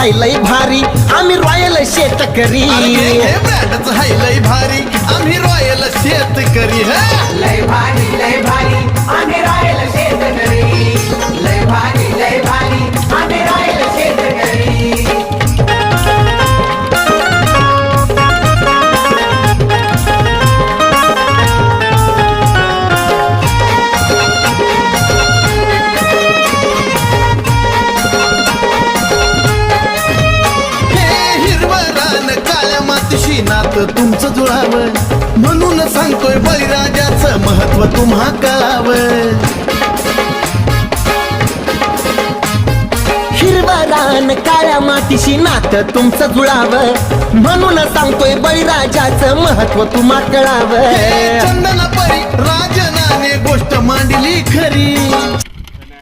हाय लय भारी आम्ही रॉयल शेतकरी ब्रँडच हाय लय भारी आम्ही रॉयल शेतकरी लय भारी आम्ही रॉयल शेतकरी लय भारी आम्ही रॉयल शेतकरी नात तुमचं जुळावं म्हणून सांगतोय बळीराजाचं महत्व तुम्हा कळावं हिरवं रान काळ्या मातीशी नातं तुमचं जुळावं म्हणून सांगतोय बळीराजाचं महत्व तुम्हा कळावं चंदन परी राजनाने गोष्ट मांडली खरी